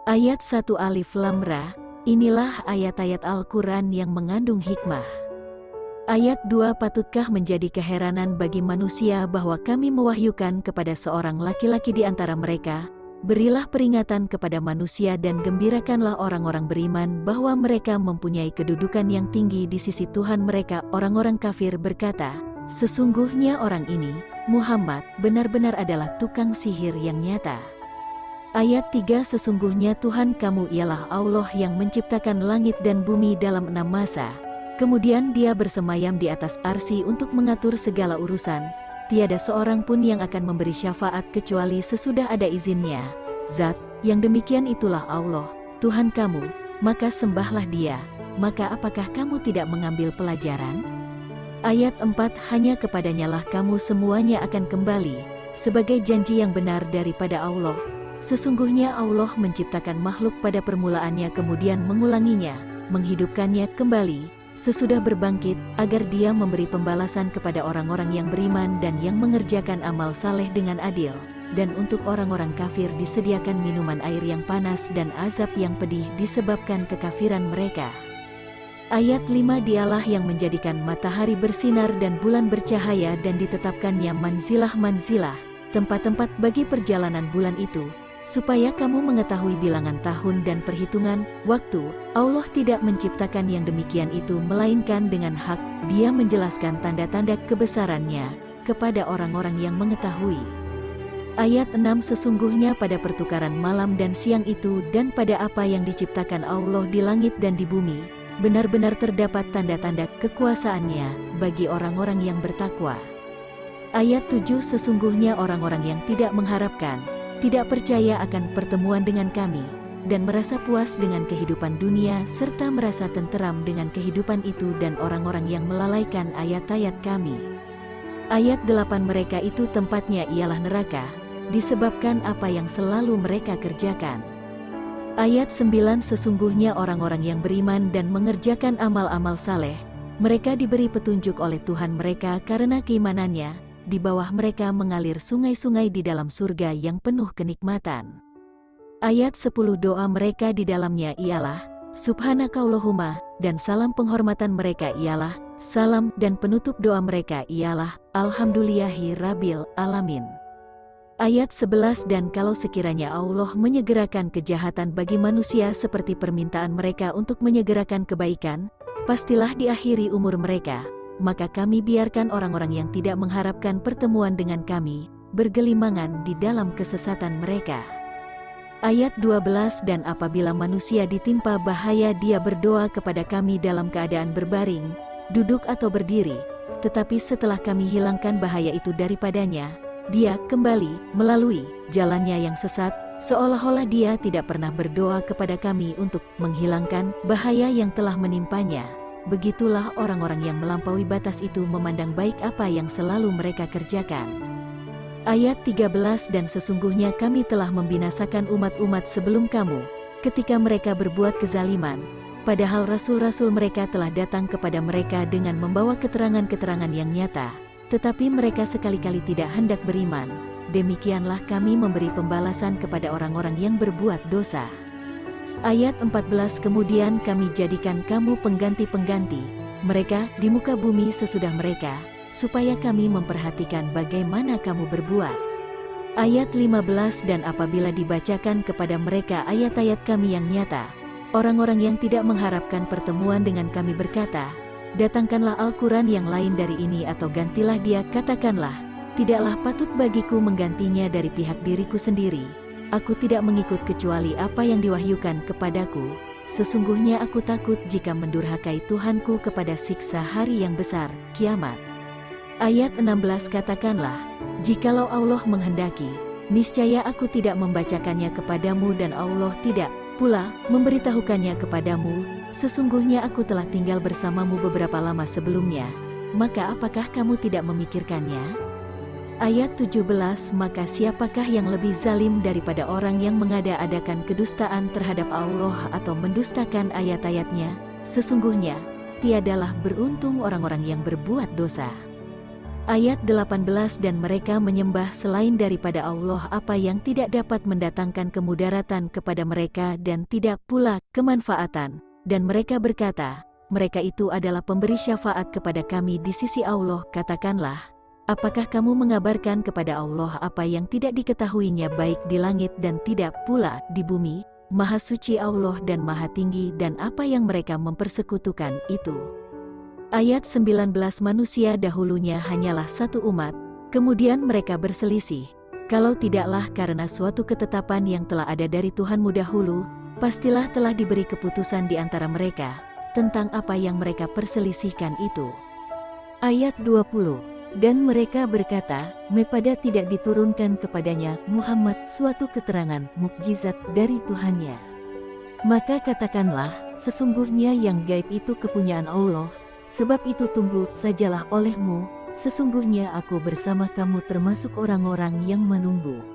Ayat 1 Alif Lam Ra, inilah ayat-ayat Al-Quran yang mengandung hikmah. Ayat 2 Patutkah menjadi keheranan bagi manusia bahwa kami mewahyukan kepada seorang laki-laki di antara mereka, berilah peringatan kepada manusia dan gembirakanlah orang-orang beriman bahwa mereka mempunyai kedudukan yang tinggi di sisi Tuhan mereka. Orang-orang kafir berkata, sesungguhnya orang ini, Muhammad, benar-benar adalah tukang sihir yang nyata. Ayat 3 Sesungguhnya Tuhan kamu ialah Allah yang menciptakan langit dan bumi dalam 6 masa. Kemudian dia bersemayam di atas arsy untuk mengatur segala urusan. Tiada seorang pun yang akan memberi syafaat kecuali sesudah ada izinnya. Zat, yang demikian itulah Allah, Tuhan kamu, maka sembahlah dia. Maka apakah kamu tidak mengambil pelajaran? Ayat 4 Hanya kepadanyalah kamu semuanya akan kembali, sebagai janji yang benar daripada Allah. Sesungguhnya Allah menciptakan makhluk pada permulaannya kemudian mengulanginya, menghidupkannya kembali sesudah berbangkit, agar dia memberi pembalasan kepada orang-orang yang beriman dan yang mengerjakan amal saleh dengan adil. Dan untuk orang-orang kafir disediakan minuman air yang panas dan azab yang pedih disebabkan kekafiran mereka. Ayat 5 Dialah yang menjadikan matahari bersinar dan bulan bercahaya dan ditetapkannya manzilah-manzilah, tempat-tempat bagi perjalanan bulan itu, supaya kamu mengetahui bilangan tahun dan perhitungan waktu. Allah tidak menciptakan yang demikian itu melainkan dengan hak. Dia menjelaskan tanda-tanda kebesarannya kepada orang-orang yang mengetahui. Ayat 6 Sesungguhnya pada pertukaran malam dan siang itu dan pada apa yang diciptakan Allah di langit dan di bumi, benar-benar terdapat tanda-tanda kekuasaannya bagi orang-orang yang bertakwa. Ayat 7 Sesungguhnya orang-orang yang tidak mengharapkan, tidak percaya akan pertemuan dengan kami, dan merasa puas dengan kehidupan dunia serta merasa tenteram dengan kehidupan itu dan orang-orang yang melalaikan ayat-ayat kami. Ayat 8 Mereka itu tempatnya ialah neraka, disebabkan apa yang selalu mereka kerjakan. Ayat 9 Sesungguhnya orang-orang yang beriman dan mengerjakan amal-amal saleh, mereka diberi petunjuk oleh Tuhan mereka karena keimanannya. Di bawah mereka mengalir sungai-sungai di dalam surga yang penuh kenikmatan. Ayat 10 Doa mereka di dalamnya ialah Subhanakallahumma, dan salam penghormatan mereka ialah salam, dan penutup doa mereka ialah Alhamdulillahi Rabbil Alamin. Ayat 11 Dan kalau sekiranya Allah menyegerakan kejahatan bagi manusia seperti permintaan mereka untuk menyegerakan kebaikan, pastilah diakhiri umur mereka. Maka kami biarkan orang-orang yang tidak mengharapkan pertemuan dengan kami, bergelimangan di dalam kesesatan mereka. Ayat 12 Dan apabila manusia ditimpa bahaya dia berdoa kepada kami dalam keadaan berbaring, duduk atau berdiri, tetapi setelah kami hilangkan bahaya itu daripadanya, dia kembali melalui jalannya yang sesat, seolah-olah dia tidak pernah berdoa kepada kami untuk menghilangkan bahaya yang telah menimpanya. Begitulah orang-orang yang melampaui batas itu memandang baik apa yang selalu mereka kerjakan. Ayat 13 Dan sesungguhnya kami telah membinasakan umat-umat sebelum kamu, ketika mereka berbuat kezaliman, padahal rasul-rasul mereka telah datang kepada mereka dengan membawa keterangan-keterangan yang nyata, tetapi mereka sekali-kali tidak hendak beriman. Demikianlah kami memberi pembalasan kepada orang-orang yang berbuat dosa. Ayat 14 Kemudian kami jadikan kamu pengganti-pengganti mereka di muka bumi sesudah mereka, supaya kami memperhatikan bagaimana kamu berbuat. Ayat 15 Dan apabila dibacakan kepada mereka ayat-ayat kami yang nyata, orang-orang yang tidak mengharapkan pertemuan dengan kami berkata, datangkanlah Al-Quran yang lain dari ini atau gantilah dia. Katakanlah, tidaklah patut bagiku menggantinya dari pihak diriku sendiri. Aku tidak mengikut kecuali apa yang diwahyukan kepadaku. Sesungguhnya aku takut jika mendurhakai Tuhanku kepada siksa hari yang besar, kiamat. Ayat 16 Katakanlah, jikalau Allah menghendaki, niscaya aku tidak membacakannya kepadamu dan Allah tidak pula memberitahukannya kepadamu. Sesungguhnya aku telah tinggal bersamamu beberapa lama sebelumnya, maka apakah kamu tidak memikirkannya? Ayat 17 Maka siapakah yang lebih zalim daripada orang yang mengada-adakan kedustaan terhadap Allah atau mendustakan ayat-ayatnya? Sesungguhnya, tiadalah beruntung orang-orang yang berbuat dosa. Ayat 18 Dan mereka menyembah selain daripada Allah apa yang tidak dapat mendatangkan kemudaratan kepada mereka dan tidak pula kemanfaatan. Dan mereka berkata, mereka itu adalah pemberi syafaat kepada kami di sisi Allah. Katakanlah, apakah kamu mengabarkan kepada Allah apa yang tidak diketahuinya baik di langit dan tidak pula di bumi? Maha suci Allah dan maha tinggi dan apa yang mereka mempersekutukan itu. Ayat 19 Manusia dahulunya hanyalah satu umat, kemudian mereka berselisih. Kalau tidaklah karena suatu ketetapan yang telah ada dari Tuhanmu dahulu, pastilah telah diberi keputusan di antara mereka, tentang apa yang mereka perselisihkan itu. Ayat 20 Dan mereka berkata, mepada tidak diturunkan kepadanya Muhammad suatu keterangan mukjizat dari Tuhannya. Maka katakanlah, sesungguhnya yang gaib itu kepunyaan Allah. Sebab itu tunggu sajalah olehmu, sesungguhnya aku bersama kamu termasuk orang-orang yang menunggu.